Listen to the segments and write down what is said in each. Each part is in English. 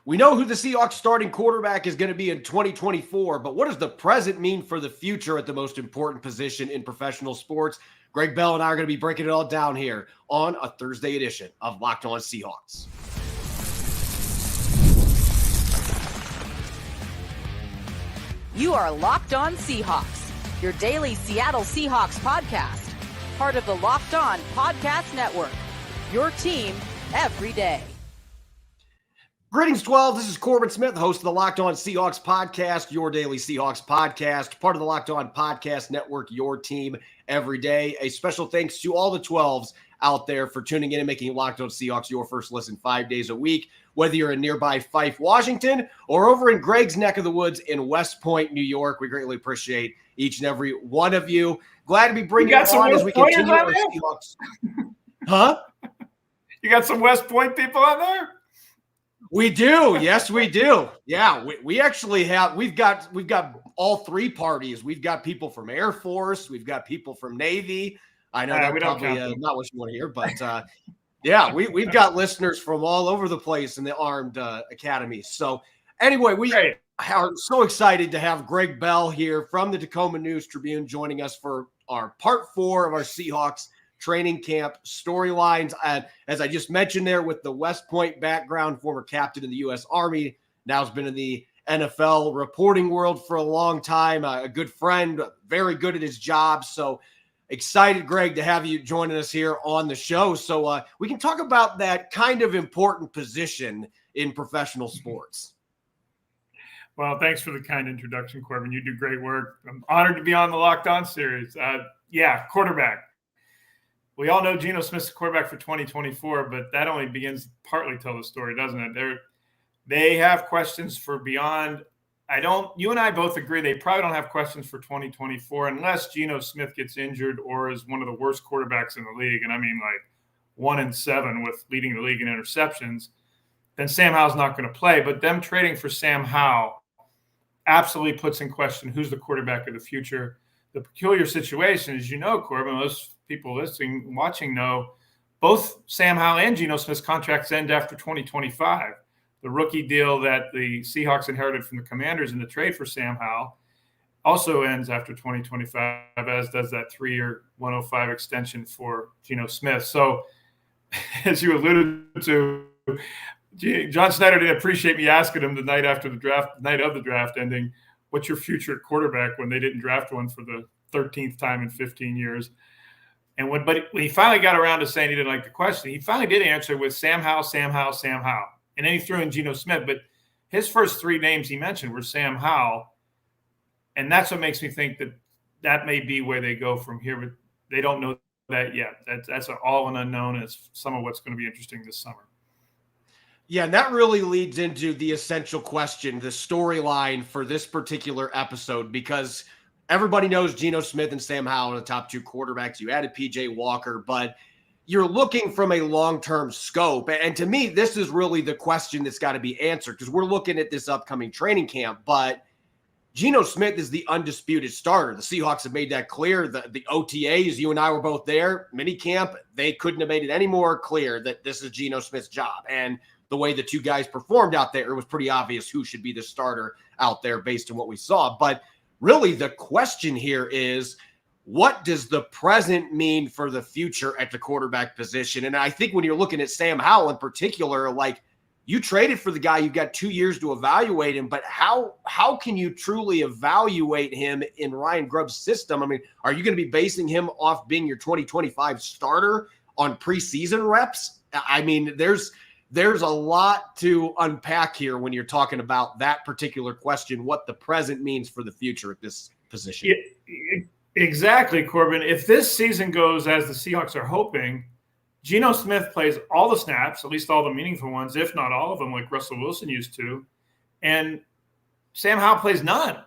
We know who the Seahawks starting quarterback is going to be in 2024, but what does the present mean for the future at the most important position in professional sports? Gregg Bell and I are going to be breaking it all down here on a Thursday edition of Locked On Seahawks. You are Locked On Seahawks, your daily Seattle Seahawks podcast, part of the Locked On Podcast Network, your team every day. Greetings, 12. This is Corbin Smith, host of the Locked On Seahawks podcast, your daily Seahawks podcast, part of the Locked On Podcast Network, your team every day. A special thanks to all the 12s out there for tuning in and making Locked On Seahawks your first listen 5 days a week, whether you're in nearby Fife, Washington, or over in Gregg's neck of the woods in West Point, New York. We greatly appreciate each and every one of you. Glad to be bringing it on as we continue our Seahawks. Huh? You got some West Point people on there? We do. Yes, we do. Yeah, we actually have. We've got all three parties. We've got people from Air Force. We've got people from Navy. I know that's probably not what you want to hear, but yeah, we've got listeners from all over the place in the armed academies. So anyway, we are so excited to have Gregg Bell here from the Tacoma News Tribune joining us for our part 4 of our Seahawks training camp storylines. As I just mentioned there, with the West Point background, former captain in the U.S. Army, now has been in the NFL reporting world for a long time, a good friend, very good at his job. So excited, Gregg, to have you joining us here on the show. So we can talk about that kind of important position in professional sports. Well, thanks for the kind introduction, Corbin. You do great work. I'm honored to be on the Locked On series. Quarterback. We all know Geno Smith's the quarterback for 2024, but that only begins partly to tell the story, doesn't it? They have questions for beyond. You and I both agree they probably don't have questions for 2024 unless Geno Smith gets injured or is one of the worst quarterbacks in the league. And I mean, like 1-7 with leading the league in interceptions. Then Sam Howell's not going to play. But them trading for Sam Howell absolutely puts in question who's the quarterback of the future. The peculiar situation, as you know, Corbin, most people listening, watching know, both Sam Howell and Geno Smith's contracts end after 2025. The rookie deal that the Seahawks inherited from the Commanders in the trade for Sam Howell also ends after 2025, as does that 3-year $105 extension for Geno Smith. So, as you alluded to, John Snyder didn't appreciate me asking him the night of the draft ending, what's your future at quarterback, when they didn't draft one for the 13th time in 15 years. And when he finally got around to saying he didn't like the question, he finally did answer with Sam Howell, Sam Howell, Sam Howell. And then he threw in Geno Smith. But his first 3 names he mentioned were Sam Howell. And that's what makes me think that may be where they go from here. But they don't know that yet. That's all an unknown. And it's some of what's going to be interesting this summer. Yeah, and that really leads into the essential question, the storyline for this particular episode, because everybody knows Geno Smith and Sam Howell are the top 2 quarterbacks. You added P.J. Walker, but you're looking from a long-term scope. And to me, this is really the question that's got to be answered, because we're looking at this upcoming training camp, but Geno Smith is the undisputed starter. The Seahawks have made that clear. The OTAs, you and I were both there, minicamp, they couldn't have made it any more clear that this is Geno Smith's job. And the way the 2 guys performed out there, it was pretty obvious who should be the starter out there based on what we saw. But really, the question here is, what does the present mean for the future at the quarterback position? And I think when you're looking at Sam Howell in particular, like, you traded for the guy, you've got 2 years to evaluate him, but how can you truly evaluate him in Ryan Grubb's system? I mean, are you going to be basing him off being your 2025 starter on preseason reps? I mean, there's a lot to unpack here when you're talking about that particular question, what the present means for the future at this position. Exactly, Corbin. If this season goes as the Seahawks are hoping, Geno Smith plays all the snaps, at least all the meaningful ones, if not all of them, like Russell Wilson used to, and Sam Howell plays none,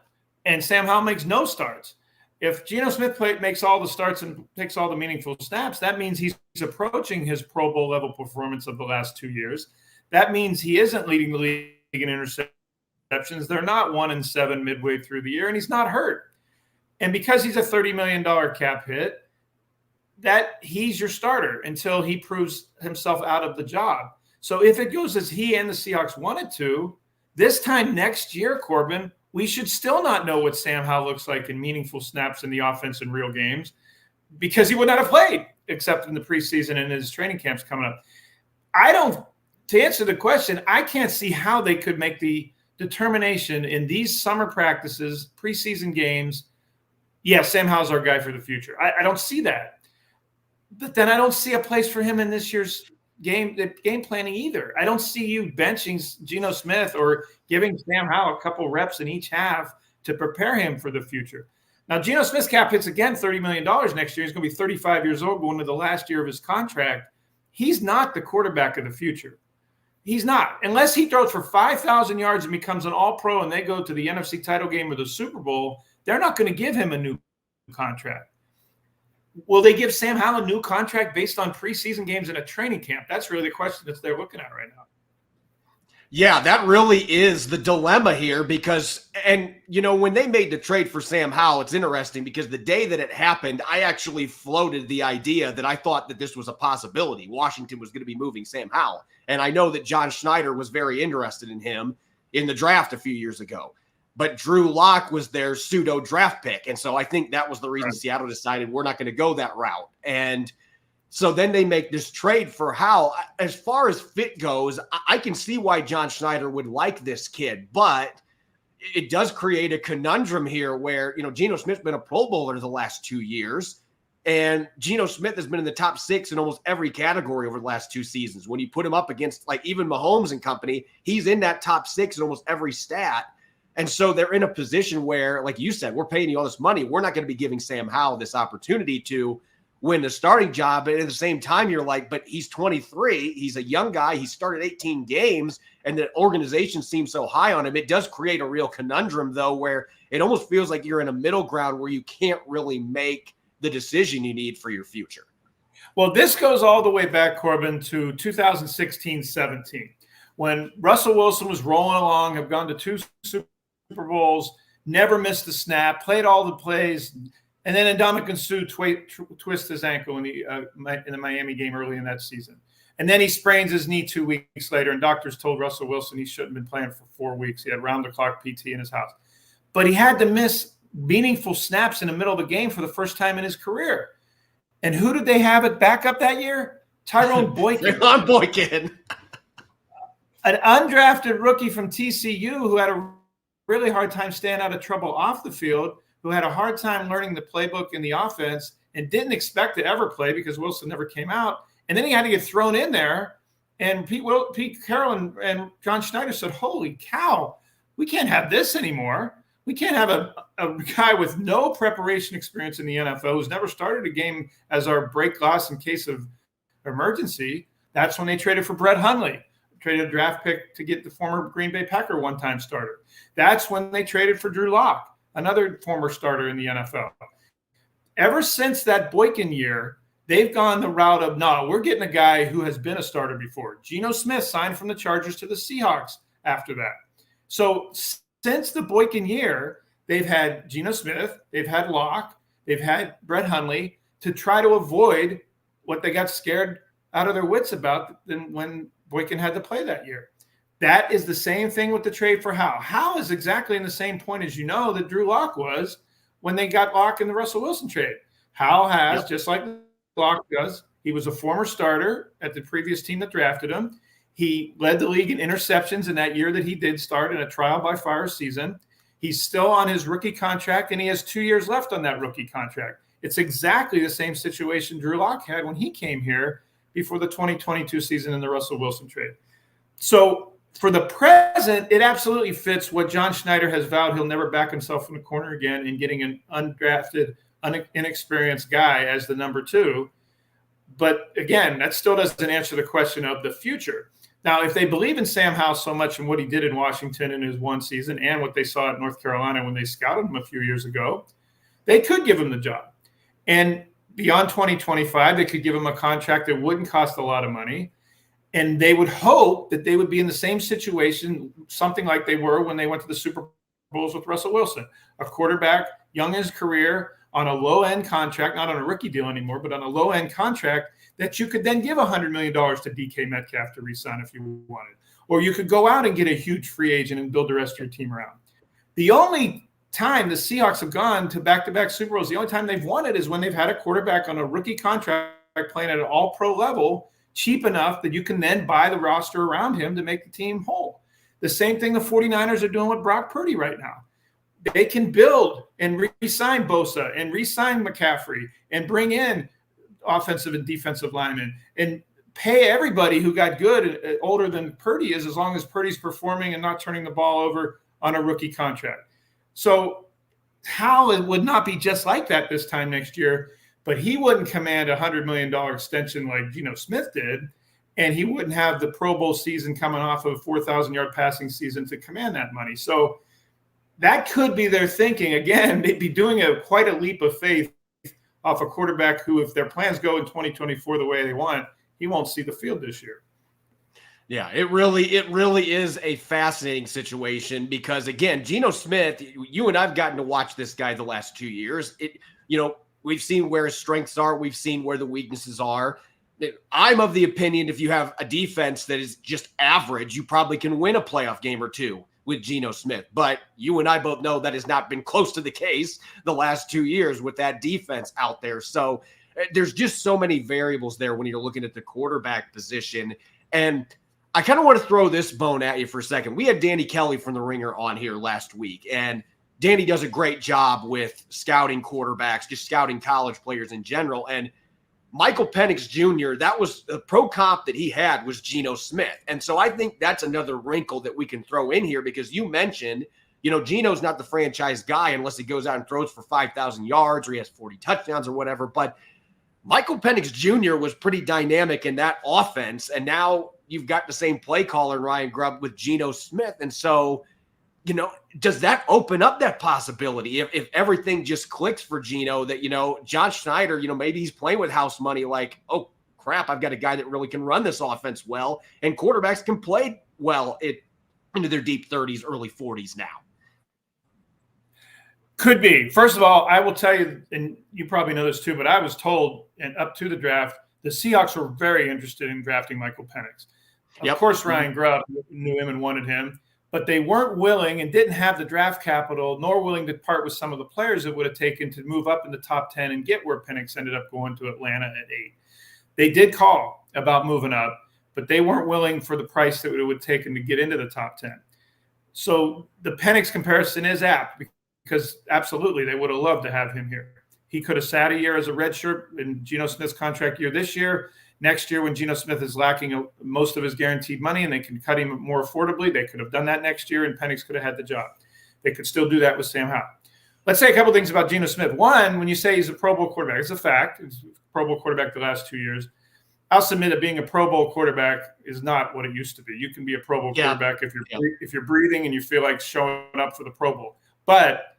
and Sam Howell makes no starts. If Geno Smith makes all the starts and picks all the meaningful snaps, that means he's approaching his Pro Bowl level performance of the last 2 years. That means he isn't leading the league in interceptions. They're not 1-7 midway through the year, and he's not hurt. And because he's a $30 million cap hit, that he's your starter until he proves himself out of the job. So if it goes as he and the Seahawks wanted to, this time next year, Corbin, we should still not know what Sam Howell looks like in meaningful snaps in the offense in real games because he would not have played except in the preseason and his training camps coming up. To answer the question, I can't see how they could make the determination in these summer practices, preseason games, yeah, Sam Howell's our guy for the future. I don't see that. But then I don't see a place for him in this year's game planning either. I don't see you benching Geno Smith or giving Sam Howell a couple reps in each half to prepare him for the future. Now, Geno Smith's cap hits again $30 million next year. He's going to be 35 years old going into the last year of his contract. He's not the quarterback of the future. He's not. Unless he throws for 5,000 yards and becomes an all-pro and they go to the NFC title game or the Super Bowl, they're not going to give him a new contract. Will they give Sam Howell a new contract based on preseason games in a training camp? That's really the question that they're looking at right now. Yeah, that really is the dilemma here because, and when they made the trade for Sam Howell, it's interesting because the day that it happened, I actually floated the idea that I thought that this was a possibility. Washington was going to be moving Sam Howell. And I know that John Schneider was very interested in him in the draft a few years ago. But Drew Lock was their pseudo draft pick. And so I think that was the reason Seattle decided we're not going to go that route. And so then they make this trade for Howell. As far as fit goes, I can see why John Schneider would like this kid, but it does create a conundrum here where, Geno Smith's been a Pro Bowler the last 2 years, and Geno Smith has been in the top 6 in almost every category over the last 2 seasons. When you put him up against even Mahomes and company, he's in that top 6 in almost every stat. And so they're in a position where, like you said, we're paying you all this money. We're not going to be giving Sam Howell this opportunity to win the starting job. But at the same time, you're like, but he's 23. He's a young guy. He started 18 games, and the organization seems so high on him. It does create a real conundrum, though, where it almost feels like you're in a middle ground where you can't really make the decision you need for your future. Well, this goes all the way back, Corbin, to 2016-17, when Russell Wilson was rolling along, have gone to 2 Super Bowls, never missed a snap, played all the plays, and then Ndamukong Suh twists his ankle in the Miami game early in that season. And then he sprains his knee 2 weeks later, and doctors told Russell Wilson he shouldn't have been playing for 4 weeks. He had round-the-clock PT in his house. But he had to miss meaningful snaps in the middle of the game for the first time in his career. And who did they have at backup that year? Tyrone Boykin. Tyrone Boykin. An undrafted rookie from TCU who had a really hard time staying out of trouble off the field, who had a hard time learning the playbook in the offense and didn't expect to ever play because Wilson never came out. And then he had to get thrown in there. And Pete Carroll and John Schneider said, holy cow, we can't have this anymore. We can't have a guy with no preparation experience in the NFL who's never started a game as our break glass in case of emergency. That's when they traded for Brett Hundley, traded a draft pick to get the former Green Bay Packer one-time starter. That's when they traded for Drew Lock, another former starter in the NFL. Ever since that Boykin year, they've gone the route of, no, we're getting a guy who has been a starter before. Geno Smith signed from the Chargers to the Seahawks after that. So since the Boykin year, they've had Geno Smith, they've had Lock, they've had Brett Hundley to try to avoid what they got scared out of their wits about than when Boykin had to play that year. That is the same thing with the trade for Howell. Howell is exactly in the same point as that Drew Lock was when they got Lock in the Russell Wilson trade. Howell has, just like Lock does, he was a former starter at the previous team that drafted him. He led the league in interceptions in that year that he did start in a trial by fire season. He's still on his rookie contract, and he has 2 years left on that rookie contract. It's exactly the same situation Drew Lock had when he came here before the 2022 season in the Russell Wilson trade. So for the present, it absolutely fits what John Schneider has vowed he'll never back himself in the corner again in getting an undrafted, inexperienced guy as the number 2. But again, that still doesn't answer the question of the future. Now, if they believe in Sam Howell so much and what he did in Washington in his one season and what they saw at North Carolina when they scouted him a few years ago, they could give him the job. And beyond 2025, they could give him a contract that wouldn't cost a lot of money. And they would hope that they would be in the same situation, something like they were when they went to the Super Bowls with Russell Wilson, a quarterback, young in his career, on a low-end contract, not on a rookie deal anymore, but on a low-end contract that you could then give $100 million to DK Metcalf to re-sign if you wanted. Or you could go out and get a huge free agent and build the rest of your team around. The only time the Seahawks have gone to back-to-back Super Bowls, the only time they've won it is when they've had a quarterback on a rookie contract playing at an all-pro level, cheap enough that you can then buy the roster around him to make the team whole. The same thing the 49ers are doing with Brock Purdy right now. They can build and re-sign Bosa and re-sign McCaffrey and bring in offensive and defensive linemen and pay everybody who got good older than Purdy is, as long as Purdy's performing and not turning the ball over on a rookie contract. So Howell would not be just like that this time next year, but he wouldn't command a $100 million extension like Geno Smith did, and he wouldn't have the Pro Bowl season coming off of a 4,000-yard passing season to command that money. So that could be their thinking. Again, they'd be doing quite a leap of faith off a quarterback who, if their plans go in 2024 the way they want, he won't see the field this year. Yeah, it really is a fascinating situation because, again, Geno Smith, you and I've gotten to watch this guy the last 2 years. We've seen where his strengths are. We've seen where the weaknesses are. I'm of the opinion if you have a defense that is just average, you probably can win a playoff game or two with Geno Smith. But you and I both know that has not been close to the case the last 2 years with that defense out there. So there's just so many variables there when you're looking at the quarterback position. And I kind of want to throw this bone at you for a second. We had Danny Kelly from The Ringer on here last week, and Danny does a great job with scouting quarterbacks, just scouting college players in general. And Michael Penix Jr., that was the pro comp that he had was Geno Smith. And so I think that's another wrinkle that we can throw in here because you mentioned, Geno's not the franchise guy unless he goes out and throws for 5,000 yards or he has 40 touchdowns or whatever. But Michael Penix Jr. was pretty dynamic in that offense. And now you've got the same play caller, Ryan Grubb, with Geno Smith. And so, does that open up that possibility if everything just clicks for Geno that, John Schneider, maybe he's playing with house money like, oh, crap, I've got a guy that really can run this offense well, and quarterbacks can play well into their deep 30s, early 40s now. Could be. First of all, I will tell you, and you probably know this too, but I was told, and up to the draft, the Seahawks were very interested in drafting Michael Penix. Of course, Ryan Grubb knew him and wanted him, but they weren't willing and didn't have the draft capital, nor willing to part with some of the players it would have taken to move up in the top 10 and get where Penix ended up going to Atlanta at 8. They did call about moving up, but they weren't willing for the price that it would have taken to get into the top 10. So the Penix comparison is apt because absolutely they would have loved to have him here. He could have sat a year as a redshirt in Geno Smith's contract year this year. Next year, when Geno Smith is lacking most of his guaranteed money and they can cut him more affordably, they could have done that next year and Penix could have had the job. They could still do that with Sam Howell. Let's say a couple things about Geno Smith. One, when you say he's a Pro Bowl quarterback, it's a fact. He's a Pro Bowl quarterback the last 2 years. I'll submit that being a Pro Bowl quarterback is not what it used to be. You can be a Pro Bowl quarterback if you're breathing and you feel like showing up for the Pro Bowl. But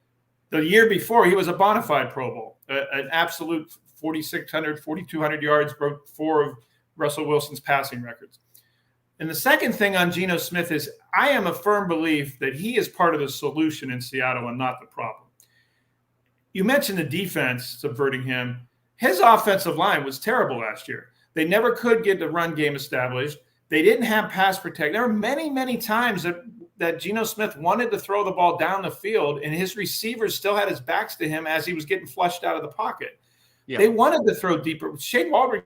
the year before, he was a bona fide Pro Bowl, an absolute 4,600, 4,200 yards, broke 4 of Russell Wilson's passing records. And the second thing on Geno Smith is I am a firm belief that he is part of the solution in Seattle and not the problem. You mentioned the defense subverting him. His offensive line was terrible last year. They never could get the run game established. They didn't have pass protection. There were many, many times that Geno Smith wanted to throw the ball down the field, and his receivers still had his backs to him as he was getting flushed out of the pocket. Yeah. They wanted to throw deeper. Shane Waldron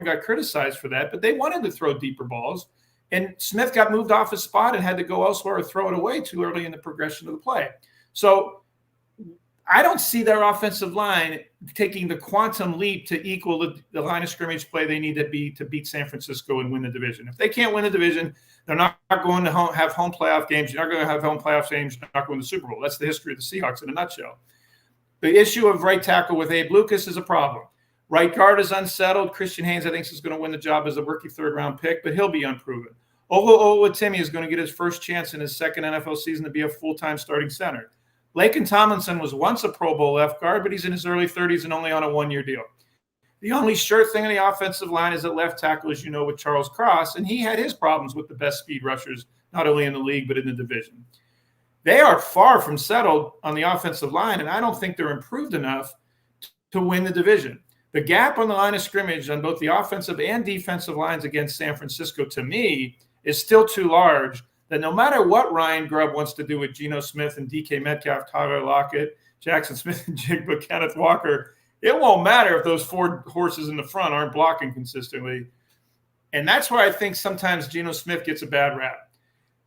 got criticized for that, but they wanted to throw deeper balls. And Smith got moved off his spot and had to go elsewhere or throw it away too early in the progression of the play. So I don't see their offensive line taking the quantum leap to equal the line of scrimmage play they need to beat San Francisco and win the division. If they can't win the division, they're not going to have home playoff games. You're not going to have home playoff games. You're not going to the Super Bowl. That's the history of the Seahawks in a nutshell. The issue of right tackle with Abe Lucas is a problem. Right guard is unsettled. Christian Haynes, I think, is going to win the job as a rookie third-round pick, but he'll be unproven. Oluwatimi is going to get his first chance in his second NFL season to be a full-time starting center. Laken Tomlinson was once a Pro Bowl left guard, but he's in his early 30s and only on a one-year deal. The only sure thing in the offensive line is at left tackle, as you know, with Charles Cross, and he had his problems with the best speed rushers, not only in the league but in the division. They are far from settled on the offensive line, and I don't think they're improved enough to win the division. The gap on the line of scrimmage on both the offensive and defensive lines against San Francisco, to me, is still too large that no matter what Ryan Grubb wants to do with Geno Smith and DK Metcalf, Tyler Lockett, Jackson Smith and Jigba, Kenneth Walker, it won't matter if those four horses in the front aren't blocking consistently. And that's why I think sometimes Geno Smith gets a bad rap.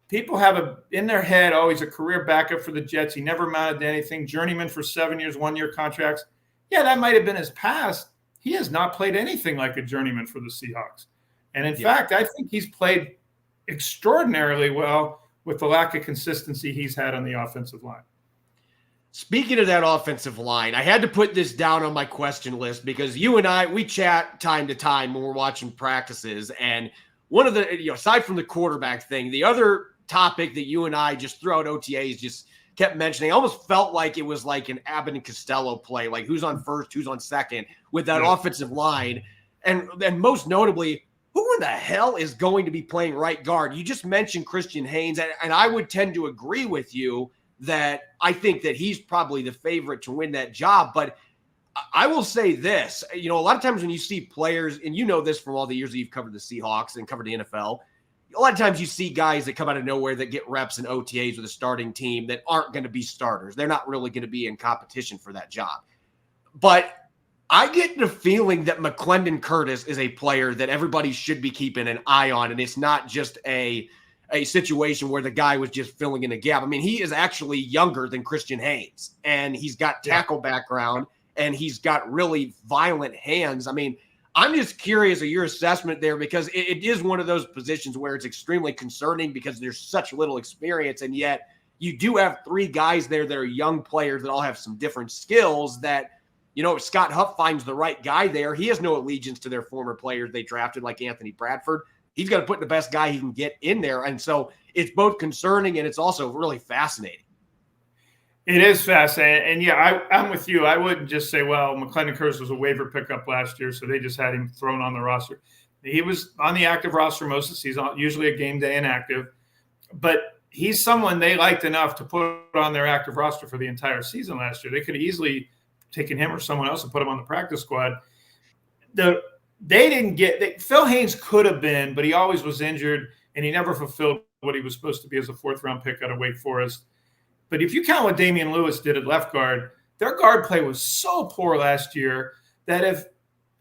People have in their head, oh, he's a career backup for the Jets. He never amounted to anything. Journeyman for 7 years, 1-year contracts. Yeah, that might have been his past. He has not played anything like a journeyman for the Seahawks. And in fact, I think he's played extraordinarily well with the lack of consistency he's had on the offensive line. Speaking of that offensive line, I had to put this down on my question list because you and I, we chat time to time when we're watching practices. And one of the, aside from the quarterback thing, the other topic that you and I just throughout OTAs just kept mentioning, I almost felt like it was like an Abbott and Costello play, like who's on first, who's on second with that offensive line. And most notably, who in the hell is going to be playing right guard? You just mentioned Christian Haynes, and I would tend to agree with you that I think that he's probably the favorite to win that job. But I will say this, a lot of times when you see players, and you know this from all the years that you've covered the Seahawks and covered the NFL, a lot of times you see guys that come out of nowhere that get reps and OTAs with a starting team that aren't going to be starters. They're not really going to be in competition for that job. But I get the feeling that McClendon Curtis is a player that everybody should be keeping an eye on, and it's not just a situation where the guy was just filling in a gap. I mean, he is actually younger than Christian Haynes, and he's got tackle background, and he's got really violent hands. I mean, I'm just curious of your assessment there because it is one of those positions where it's extremely concerning because there's such little experience, and yet you do have three guys there that are young players that all have some different skills that, if Scott Huff finds the right guy there, he has no allegiance to their former players they drafted like Anthony Bradford. He's got to put the best guy he can get in there. And so it's both concerning and it's also really fascinating. It is fascinating. And yeah, I'm with you. I wouldn't just say, well, McClendon Curtis was a waiver pickup last year, so they just had him thrown on the roster. He was on the active roster most of the season, usually a game day inactive. But he's someone they liked enough to put on their active roster for the entire season last year. They could have easily taken him or someone else and put him on the practice squad. They didn't get – Phil Haynes could have been, but he always was injured, and he never fulfilled what he was supposed to be as a fourth-round pick out of Wake Forest. But if you count what Damian Lewis did at left guard, their guard play was so poor last year that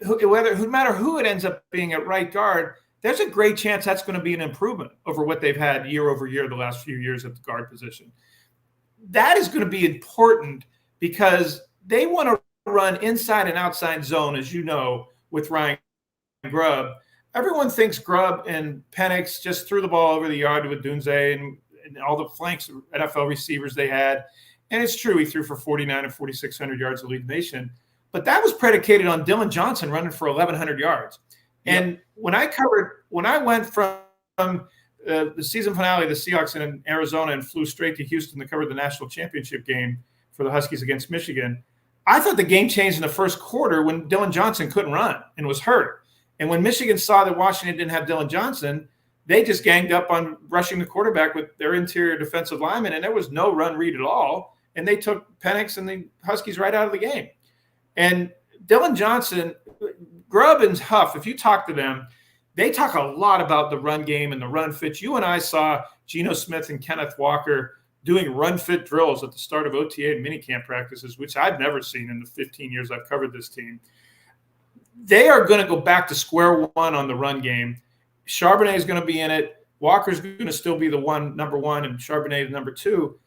no matter who it ends up being at right guard, there's a great chance that's going to be an improvement over what they've had year over year the last few years at the guard position. That is going to be important because they want to run inside and outside zone, as you know, with Ryan Grubb. Everyone thinks Grubb and Penix just threw the ball over the yard with Dunze and all the flanks NFL receivers they had. And it's true, he threw for 49 and 4,600 yards to lead the nation. But that was predicated on Dylan Johnson running for 1,100 yards. And when I went from the season finale of the Seahawks in Arizona and flew straight to Houston to cover the national championship game for the Huskies against Michigan, I thought the game changed in the first quarter when Dylan Johnson couldn't run and was hurt. And when Michigan saw that Washington didn't have Dylan Johnson, they just ganged up on rushing the quarterback with their interior defensive linemen, and there was no run read at all. And they took Penix and the Huskies right out of the game. And Dylan Johnson, Grubb and Huff, if you talk to them, they talk a lot about the run game and the run fits. You and I saw Geno Smith and Kenneth Walker doing run fit drills at the start of OTA and minicamp practices, which I've never seen in the 15 years I've covered this team. They are going to go back to square one on the run game. Charbonnet is going to be in it. Walker's going to still be the number one, and Charbonnet is number two.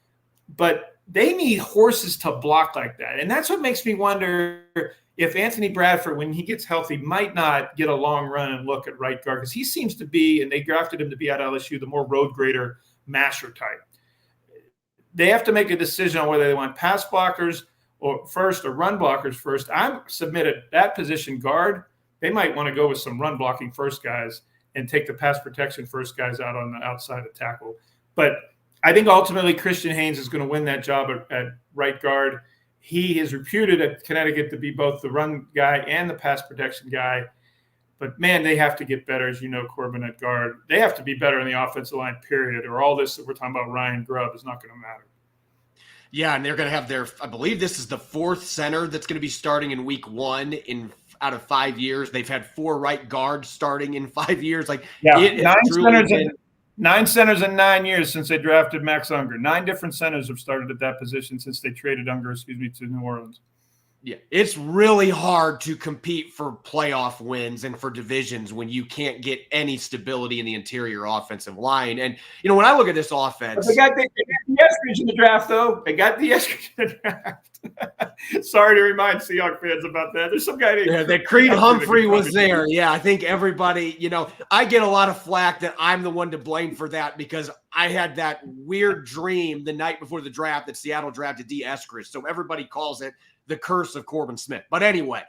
But they need horses to block like that. And that's what makes me wonder if Anthony Bradford, when he gets healthy, might not get a long run and look at right guard, because he seems to be, and they drafted him to be at LSU, the more road grader masher type. They have to make a decision on whether they want pass blockers or run blockers first. I'm submitted that position guard. They might want to go with some run blocking first guys and take the pass protection first guys out on the outside of tackle. But I think ultimately Christian Haynes is going to win that job at right guard. He is reputed at Connecticut to be both the run guy and the pass protection guy. But, man, they have to get better, as you know, Corbin, at guard. They have to be better in the offensive line, period, or all this that we're talking about Ryan Grubb is not going to matter. Yeah, and they're going to have I believe this is the fourth center that's going to be starting in week one in out of 5 years. They've had 4 right guards starting in 5 years. Like, yeah, it has truly been. 9 centers in 9 years since they drafted Max Unger. 9 different centers have started at that position since they traded Unger, to New Orleans. Yeah, it's really hard to compete for playoff wins and for divisions when you can't get any stability in the interior offensive line. And, when I look at this offense. But they got the Eskridge in the draft, though. They got the Eskridge in the draft. Sorry to remind Seahawks fans about that. There's some guy named that Creed Humphrey was there. Yeah, I think everybody, I get a lot of flack that I'm the one to blame for that because I had that weird dream the night before the draft that Seattle drafted D. Eskridge. So everybody calls it the curse of Corbin Smith. But anyway,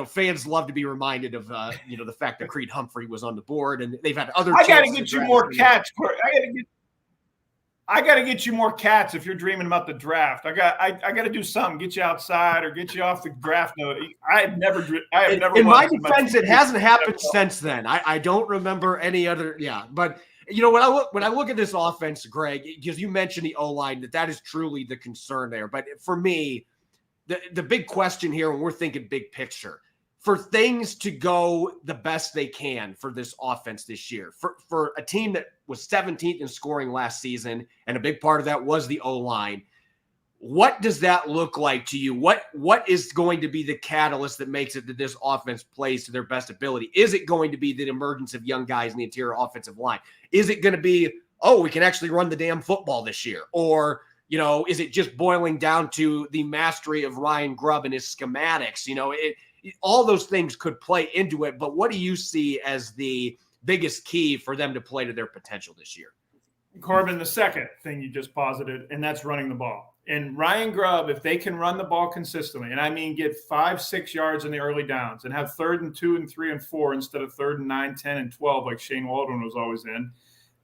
fans love to be reminded of, the fact that Creed Humphrey was on the board and they've had other. I got to get you more cats. I got to get you more cats if you're dreaming about the draft. I got to do something, get you outside or get you off the draft note. I have never. In my defense, it hasn't happened since then. I don't remember any other. Yeah, but. When I look at this offense, Greg, because you mentioned the O-line, that is truly the concern there. But for me, the big question here, when we're thinking big picture, for things to go the best they can for this offense this year, for a team that was 17th in scoring last season, and a big part of that was the O-line, what does that look like to you? What is going to be the catalyst that makes it that this offense plays to their best ability? Is it going to be the emergence of young guys in the interior offensive line? Is it going to be, we can actually run the damn football this year? Or, is it just boiling down to the mastery of Ryan Grubb and his schematics? All those things could play into it, but what do you see as the biggest key for them to play to their potential this year? Corbin, the second thing you just posited, and that's running the ball. And Ryan Grubb, if they can run the ball consistently, and I mean get 5-6 yards in the early downs and have 3rd and 2 and 3 and 4 instead of 3rd and 9, 10 and 12 like Shane Waldron was always in,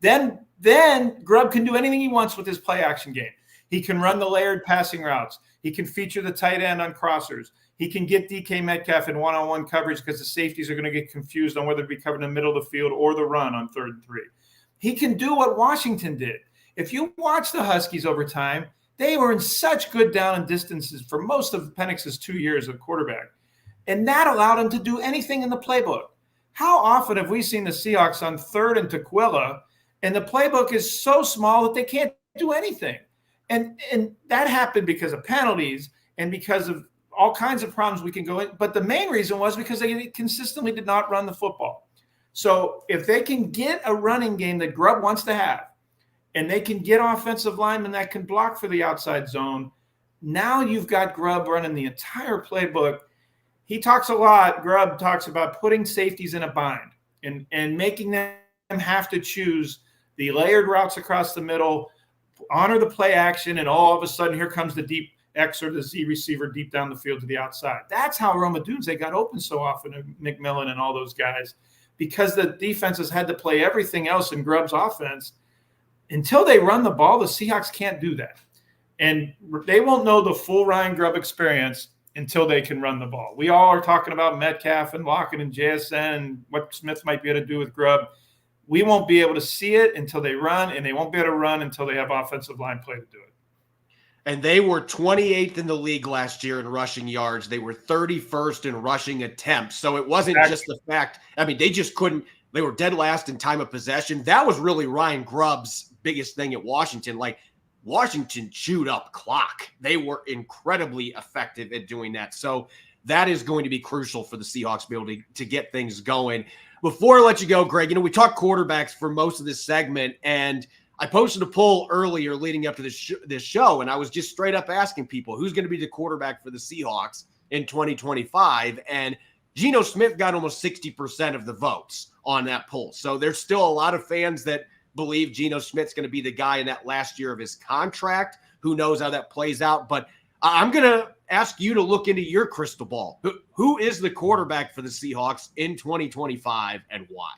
then Grubb can do anything he wants with his play action game. He can run the layered passing routes. He can feature the tight end on crossers. He can get DK Metcalf in one-on-one coverage because the safeties are going to get confused on whether to be covered in the middle of the field or the run on 3rd and 3. He can do what Washington did. If you watch the Huskies over time, they were in such good down and distances for most of Penix's 2 years of quarterback. And that allowed him to do anything in the playbook. How often have we seen the Seahawks on 3rd and Tequila, and the playbook is so small that they can't do anything? And that happened because of penalties and because of all kinds of problems we can go in. But the main reason was because they consistently did not run the football. So if they can get a running game that Grubb wants to have, and they can get offensive linemen that can block for the outside zone, now you've got Grubb running the entire playbook. He talks a lot, Grubb talks about putting safeties in a bind and making them have to choose the layered routes across the middle, honor the play action, and all of a sudden here comes the deep X or the Z receiver deep down the field to the outside. That's how Roma Dunze got open so often, and McMillan and all those guys, because the defenses had to play everything else in Grubb's offense. Until they run the ball, the Seahawks can't do that. And they won't know the full Ryan Grubb experience until they can run the ball. We all are talking about Metcalf and Lockett and JSN and what Smith might be able to do with Grubb. We won't be able to see it until they run, and they won't be able to run until they have offensive line play to do it. And they were 28th in the league last year in rushing yards. They were 31st in rushing attempts. So it wasn't just the fact – they just couldn't – they were dead last in time of possession. That was really Ryan Grubb's biggest thing at Washington. Like, Washington chewed up clock. They were incredibly effective at doing that. So that is going to be crucial for the Seahawks to be able to get things going. Before I let you go, Greg, we talked quarterbacks for most of this segment, and I posted a poll earlier leading up to this show, and I was just straight up asking people who's going to be the quarterback for the Seahawks in 2025, and Geno Smith got almost 60% of the votes on that poll. So there's still a lot of fans that believe Geno Smith's going to be the guy in that last year of his contract. Who knows how that plays out? But I'm going to ask you to look into your crystal ball. Who is the quarterback for the Seahawks in 2025 and why?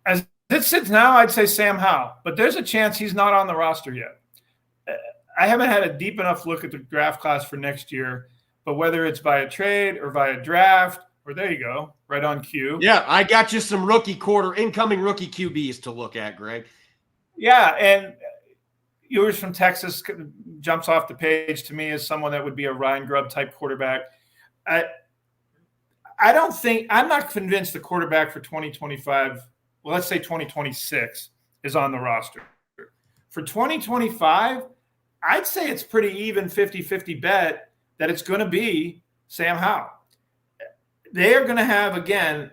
As it sits now, I'd say Sam Howell, but there's a chance he's not on the roster yet. I haven't had a deep enough look at the draft class for next year, but whether it's via trade or via draft, or there you go, right on cue. Yeah, I got you some incoming rookie QBs to look at, Greg. Yeah, and yours from Texas jumps off the page to me as someone that would be a Ryan Grubb type quarterback. I don't think – I'm not convinced the quarterback for 2025 – well, let's say 2026 is on the roster. For 2025, I'd say it's pretty even 50-50 bet that it's going to be Sam Howell. They are going to have, again,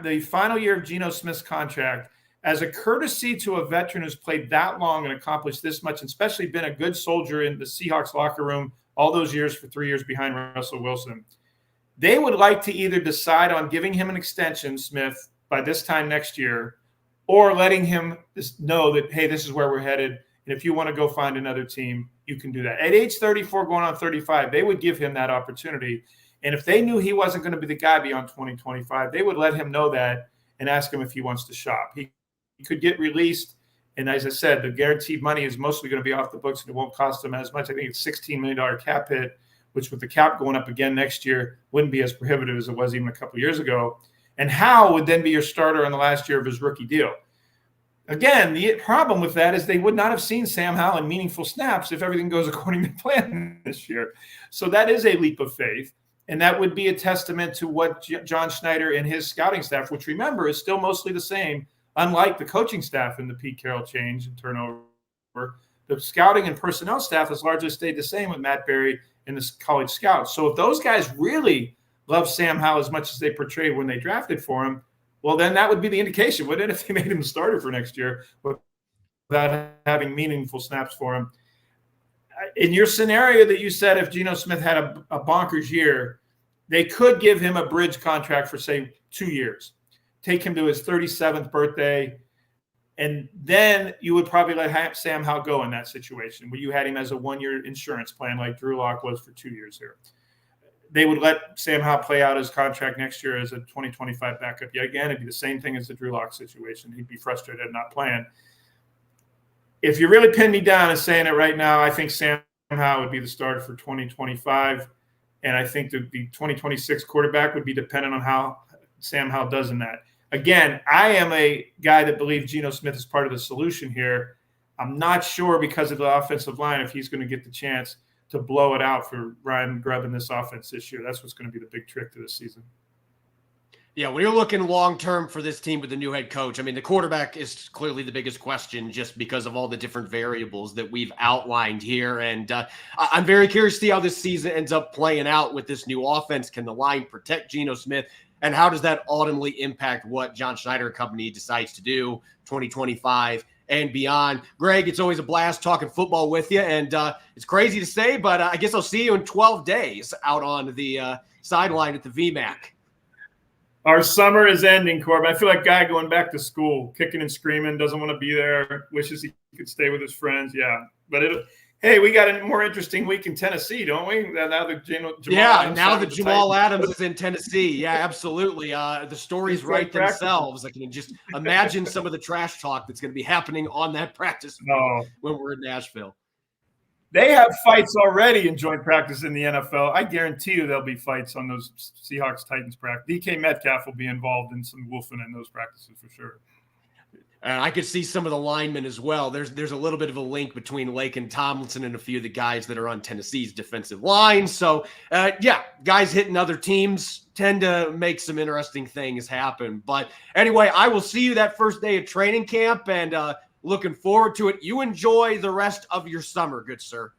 the final year of Geno Smith's contract as a courtesy to a veteran who's played that long and accomplished this much, and especially been a good soldier in the Seahawks locker room all those years for 3 years behind Russell Wilson. They would like to either decide on giving him an extension, Smith, by this time next year, or letting him know that, hey, this is where we're headed, and if you want to go find another team, you can do that. At age 34, going on 35, they would give him that opportunity. And if they knew he wasn't going to be the guy beyond 2025, they would let him know that and ask him if he wants to shop. He could get released. And as I said, the guaranteed money is mostly going to be off the books, and it won't cost them as much. I think it's $16 million cap hit, which with the cap going up again next year wouldn't be as prohibitive as it was even a couple of years ago. And Howell would then be your starter in the last year of his rookie deal. Again, the problem with that is they would not have seen Sam Howell in meaningful snaps if everything goes according to plan this year. So that is a leap of faith. And that would be a testament to what John Schneider and his scouting staff, which remember is still mostly the same, unlike the coaching staff in the Pete Carroll change and turnover. The scouting and personnel staff has largely stayed the same with Matt Berry and the college scouts. So if those guys really love Sam Howell as much as they portrayed when they drafted for him, well, then that would be the indication, wouldn't it, if they made him a starter for next year without having meaningful snaps for him. In your scenario that you said, if Geno Smith had a bonkers year, they could give him a bridge contract for, say, 2 years, take him to his 37th birthday, and then you would probably let Sam Howell go in that situation where you had him as a one-year insurance plan like Drew Lock was for 2 years here. They would let Sam Howell play out his contract next year as a 2025 backup. Yet again, it'd be the same thing as the Drew Lock situation. He'd be frustrated not playing. If you really pin me down and saying it right now, I think Sam Howell would be the starter for 2025. And I think the 2026 quarterback would be dependent on how Sam Howell does in that. Again, I am a guy that believes Geno Smith is part of the solution here. I'm not sure because of the offensive line if he's going to get the chance to blow it out for Ryan Grubb in this offense this year. That's what's going to be the big trick to this season. Yeah, when you're looking long-term for this team with the new head coach, I mean, the quarterback is clearly the biggest question just because of all the different variables that we've outlined here. And I'm very curious to see how this season ends up playing out with this new offense. Can the line protect Geno Smith? And how does that ultimately impact what John Schneider and company decides to do 2025 and beyond? Greg, it's always a blast talking football with you. And it's crazy to say, but I guess I'll see you in 12 days out on the sideline at the VMAC. Our summer is ending, Corbin. I feel like a guy going back to school, kicking and screaming, doesn't want to be there, wishes he could stay with his friends. Yeah. But hey, we got a more interesting week in Tennessee, don't we? Now the Jamal Adams is in Tennessee. Yeah, absolutely. The stories write themselves. I can just imagine some of the trash talk that's going to be happening on that practice field when we're in Nashville. They have fights already in joint practice in the NFL. I guarantee you there'll be fights on those Seahawks-Titans practice. DK Metcalf will be involved in some woofing in those practices for sure. I could see some of the linemen as well. There's a little bit of a link between Lake and Tomlinson and a few of the guys that are on Tennessee's defensive line. So, guys hitting other teams tend to make some interesting things happen. But anyway, I will see you that first day of training camp, and looking forward to it. You enjoy the rest of your summer, good sir.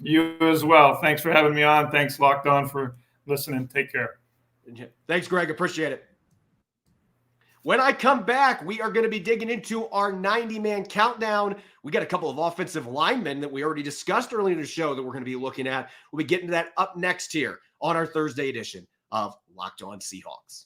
You as well. Thanks for having me on. Thanks, Locked On, for listening. Take care. Thanks, Greg. Appreciate it. When I come back, we are going to be digging into our 90-man countdown. We got a couple of offensive linemen that we already discussed earlier in the show that we're going to be looking at. We'll be getting to that up next here on our Thursday edition of Locked On Seahawks.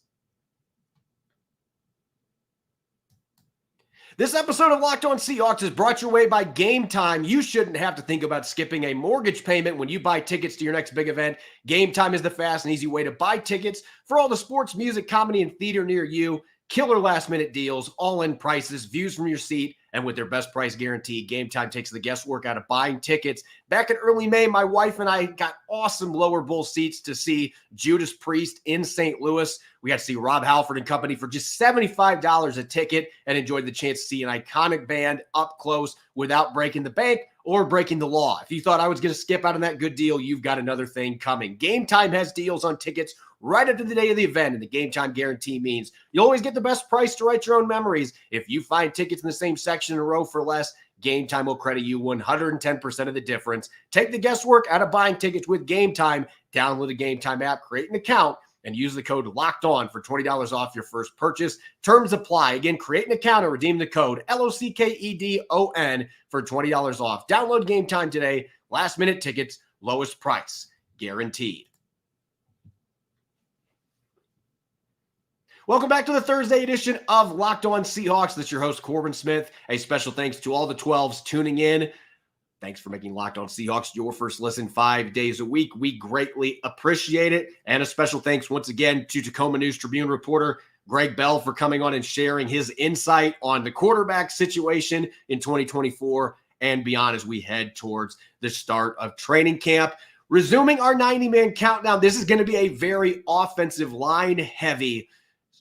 This episode of Locked On Seahawks is brought your way by Game Time. You shouldn't have to think about skipping a mortgage payment when you buy tickets to your next big event. Game Time is the fast and easy way to buy tickets for all the sports, music, comedy, and theater near you. Killer last-minute deals, all-in prices, views from your seat, And with their best price guarantee, Game Time takes the guesswork out of buying tickets. Back in early May, my wife and I got awesome lower bowl seats to see Judas Priest in St. Louis. We got to see Rob Halford and company for just $75 a ticket and enjoyed the chance to see an iconic band up close without breaking the bank or breaking the law. If you thought I was going to skip out on that good deal, you've got another thing coming. Game Time has deals on tickets right up to the day of the event, and the Game Time guarantee means you'll always get the best price to write your own memories. If you find tickets in the same section in a row for less, Game Time will credit you 110% of the difference. Take the guesswork out of buying tickets with Game Time. Download the Game Time app, create an account, and use the code LOCKEDON for $20 off your first purchase. Terms apply. Again, create an account and redeem the code LOCKEDON for $20 off. Download Game Time today. Last minute tickets, lowest price, guaranteed. Welcome back to the Thursday edition of Locked On Seahawks. This is your host, Corbin Smith. A special thanks to all the 12s tuning in. Thanks for making Locked On Seahawks your first listen 5 days a week. We greatly appreciate it. And a special thanks once again to Tacoma News Tribune reporter Gregg Bell for coming on and sharing his insight on the quarterback situation in 2024 and beyond as we head towards the start of training camp. Resuming our 90-man countdown, this is going to be a very offensive line-heavy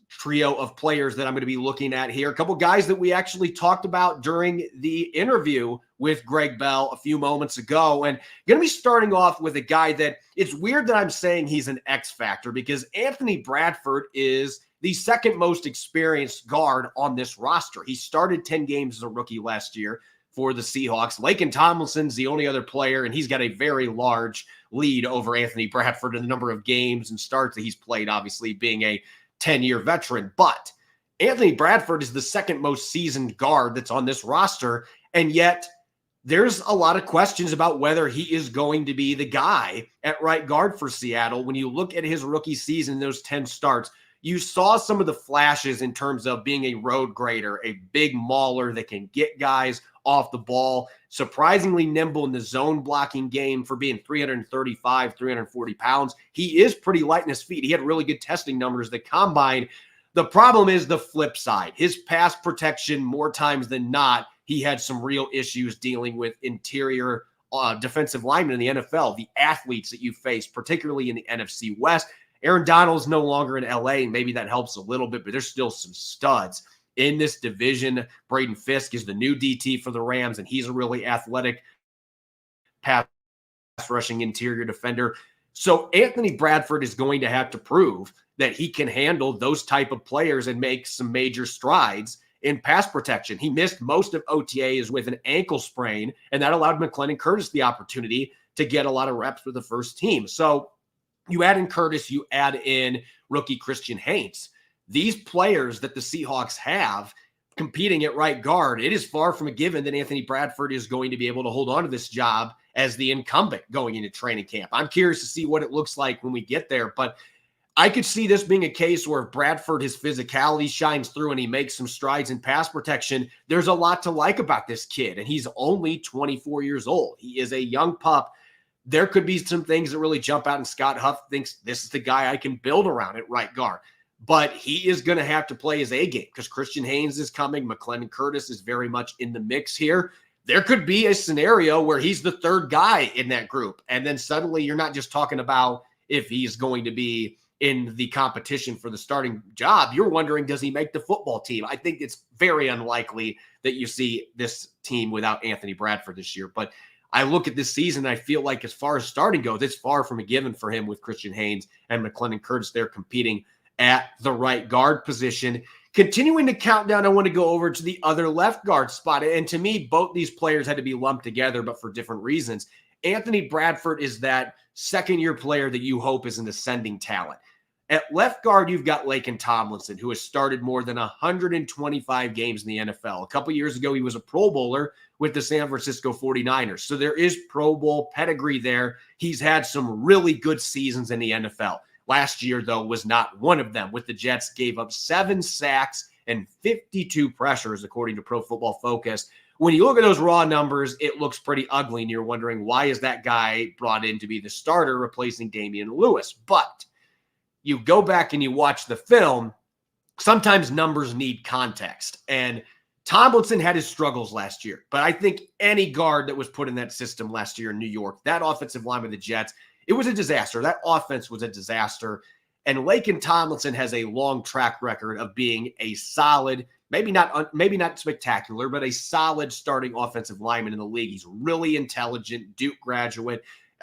trio of players that I'm going to be looking at here. A couple guys that we actually talked about during the interview with Gregg Bell a few moments ago. And going to be starting off with a guy that it's weird that I'm saying he's an X factor because Anthony Bradford is the second most experienced guard on this roster. He started 10 games as a rookie last year for the Seahawks. Laken Tomlinson's the only other player, and he's got a very large lead over Anthony Bradford in the number of games and starts that he's played, obviously being a 10-year veteran. But Anthony Bradford is the second most seasoned guard that's on this roster, and yet there's a lot of questions about whether he is going to be the guy at right guard for Seattle. When you look at his rookie season, those 10 starts, you saw some of the flashes in terms of being a road grader, a big mauler that can get guys off the ball, surprisingly nimble in the zone blocking game for being 335, 340 pounds. He is pretty light in his feet. He had really good testing numbers at the combine. The problem is the flip side. His pass protection, more times than not, he had some real issues dealing with interior defensive linemen in the NFL, the athletes that you face, particularly in the NFC West. Aaron Donald's no longer in LA, and maybe that helps a little bit, but there's still some studs in this division. Braden Fisk is the new DT for the Rams, and he's a really athletic pass rushing interior defender. So Anthony Bradford is going to have to prove that he can handle those type of players and make some major strides in pass protection. He missed most of OTAs with an ankle sprain, and that allowed McClendon Curtis the opportunity to get a lot of reps with the first team. So you add in Curtis, you add in rookie Christian Haynes. These players that the Seahawks have competing at right guard, it is far from a given that Anthony Bradford is going to be able to hold on to this job as the incumbent going into training camp. I'm curious to see what it looks like when we get there, but I could see this being a case where if Bradford, his physicality shines through and he makes some strides in pass protection, there's a lot to like about this kid, and he's only 24 years old. He is a young pup. There could be some things that really jump out, and Scott Huff thinks this is the guy I can build around at right guard. But he is going to have to play his A game because Christian Haynes is coming. McClendon Curtis is very much in the mix here. There could be a scenario where he's the third guy in that group. And then suddenly you're not just talking about if he's going to be in the competition for the starting job. You're wondering, does he make the football team? I think it's very unlikely that you see this team without Anthony Bradford this year. But I look at this season, I feel like as far as starting goes, it's far from a given for him with Christian Haynes and McClendon Curtis there competing at the right guard position. Continuing to count down, I want to go over to the other left guard spot. And to me, both these players had to be lumped together, but for different reasons. Anthony Bradford is that second-year player that you hope is an ascending talent. At left guard, you've got Laken Tomlinson, who has started more than 125 games in the NFL. A couple years ago, he was a Pro Bowler with the San Francisco 49ers. So there is Pro Bowl pedigree there. He's had some really good seasons in the NFL. Last year, though, was not one of them, with the Jets gave up 7 sacks and 52 pressures, according to Pro Football Focus. When you look at those raw numbers, it looks pretty ugly, and you're wondering, why is that guy brought in to be the starter, replacing Damian Lewis? But you go back and you watch the film, sometimes numbers need context. And Tomlinson had his struggles last year, but I think any guard that was put in that system last year in New York, that offensive line with the Jets, it was a disaster. That offense was a disaster. And Laken Tomlinson has a long track record of being a solid, maybe not spectacular, but a solid starting offensive lineman in the league. He's really intelligent, Duke graduate.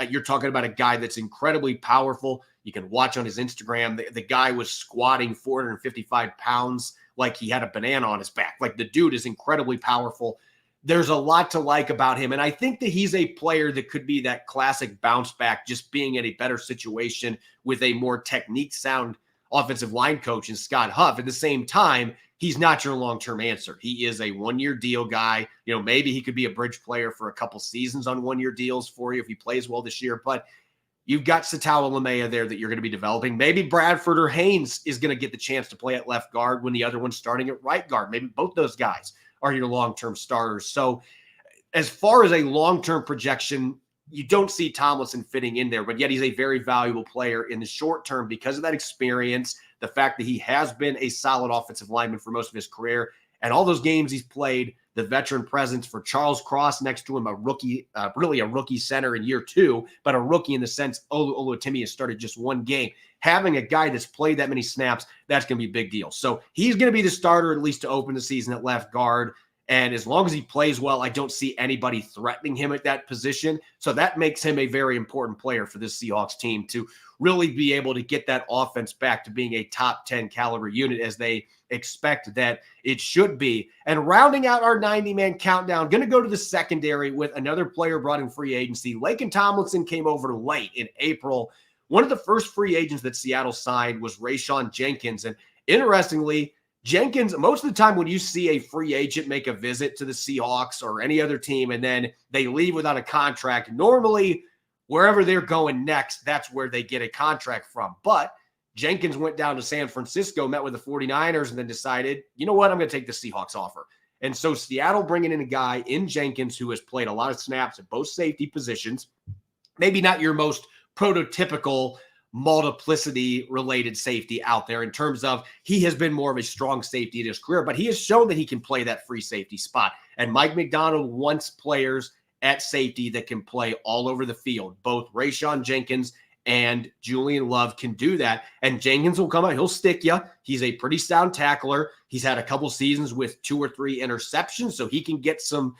You're talking about a guy that's incredibly powerful. You can watch on his Instagram. The guy was squatting 455 pounds like he had a banana on his back. Like, the dude is incredibly powerful. There's a lot to like about him. And I think that he's a player that could be that classic bounce back, just being in a better situation with a more technique sound offensive line coach in Scott Huff. At the same time, he's not your long-term answer. He is a one-year deal guy. You know, maybe he could be a bridge player for a couple seasons on one-year deals for you if he plays well this year. But you've got Satawa Lamea there that you're going to be developing. Maybe Bradford or Haynes is going to get the chance to play at left guard when the other one's starting at right guard. Maybe both those guys are your long-term starters. So as far as a long-term projection, you don't see Tomlinson fitting in there, but yet he's a very valuable player in the short term because of that experience, the fact that he has been a solid offensive lineman for most of his career, and all those games he's played, the veteran presence for Charles Cross next to him, a rookie, really a rookie center in year 2, but a rookie in the sense Oluwatimi has started just one game. Having a guy that's played that many snaps, that's going to be a big deal. So he's going to be the starter at least to open the season at left guard. And as long as he plays well, I don't see anybody threatening him at that position. So that makes him a very important player for this Seahawks team to really be able to get that offense back to being a top 10 caliber unit as they expect that it should be. And rounding out our 90-man countdown, going to go to the secondary with another player brought in free agency. Laken Tomlinson came over late in April. One of the first free agents that Seattle signed was Rayshawn Jenkins. And interestingly, Jenkins, most of the time when you see a free agent make a visit to the Seahawks or any other team and then they leave without a contract, normally wherever they're going next, that's where they get a contract from. But Jenkins went down to San Francisco, met with the 49ers, and then decided, you know what, I'm going to take the Seahawks offer. And so Seattle bringing in a guy in Jenkins who has played a lot of snaps at both safety positions, maybe not your most prototypical multiplicity-related safety out there in terms of he has been more of a strong safety in his career, but he has shown that he can play that free safety spot. And Mike McDonald wants players at safety that can play all over the field. Both Rayshawn Jenkins and Julian Love can do that. And Jenkins will come out. He'll stick you. He's a pretty sound tackler. He's had a couple seasons with 2 or 3 interceptions, so he can get some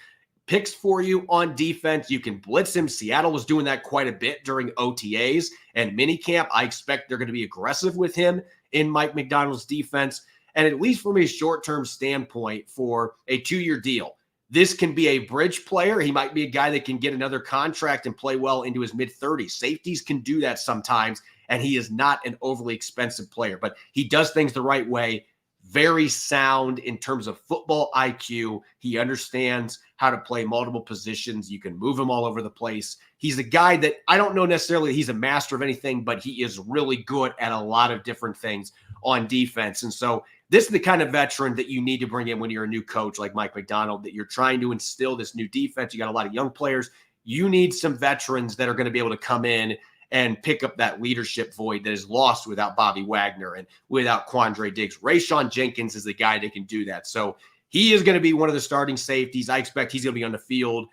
picks for you on defense. You can blitz him. Seattle was doing that quite a bit during OTAs and minicamp. I expect they're going to be aggressive with him in Mike McDonald's defense. And at least from a short-term standpoint for a 2-year deal, this can be a bridge player. He might be a guy that can get another contract and play well into his mid-30s. Safeties can do that sometimes, and he is not an overly expensive player, but he does things the right way. Very sound in terms of football IQ. He understands how to play multiple positions. You can move him all over the place. He's a guy that I don't know necessarily he's a master of anything, but he is really good at a lot of different things on defense. And so this is the kind of veteran that you need to bring in when you're a new coach like Mike McDonald, that you're trying to instill this new defense. You got a lot of young players. You need some veterans that are going to be able to come in and pick up that leadership void that is lost without Bobby Wagner and without Quandre Diggs. Rayshawn Jenkins is the guy that can do that. So he is going to be one of the starting safeties. I expect he's going to be on the field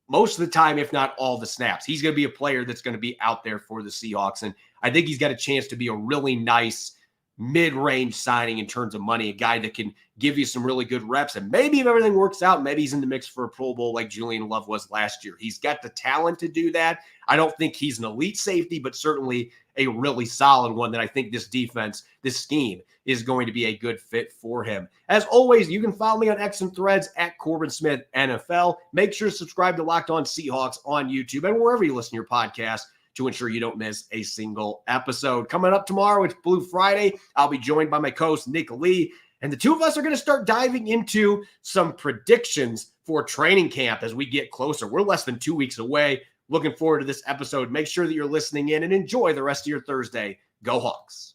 most of the time, if not all the snaps. He's going to be a player that's going to be out there for the Seahawks. And I think he's got a chance to be a really nice mid-range signing in terms of money, a guy that can give you some really good reps. And maybe if everything works out, maybe he's in the mix for a Pro Bowl like Julian Love was last year. He's got the talent to do that. I don't think he's an elite safety, but certainly a really solid one that I think this defense, this scheme, is going to be a good fit for him. As always, you can follow me on X and Threads at Corbin Smith NFL. Make sure to subscribe to Locked On Seahawks on YouTube and wherever you listen to your podcast to ensure you don't miss a single episode. Coming up tomorrow, it's Blue Friday. I'll be joined by my co-host, Nick Lee, and the two of us are going to start diving into some predictions for training camp as we get closer. We're less than 2 weeks away. Looking forward to this episode. Make sure that you're listening in and enjoy the rest of your Thursday. Go Hawks.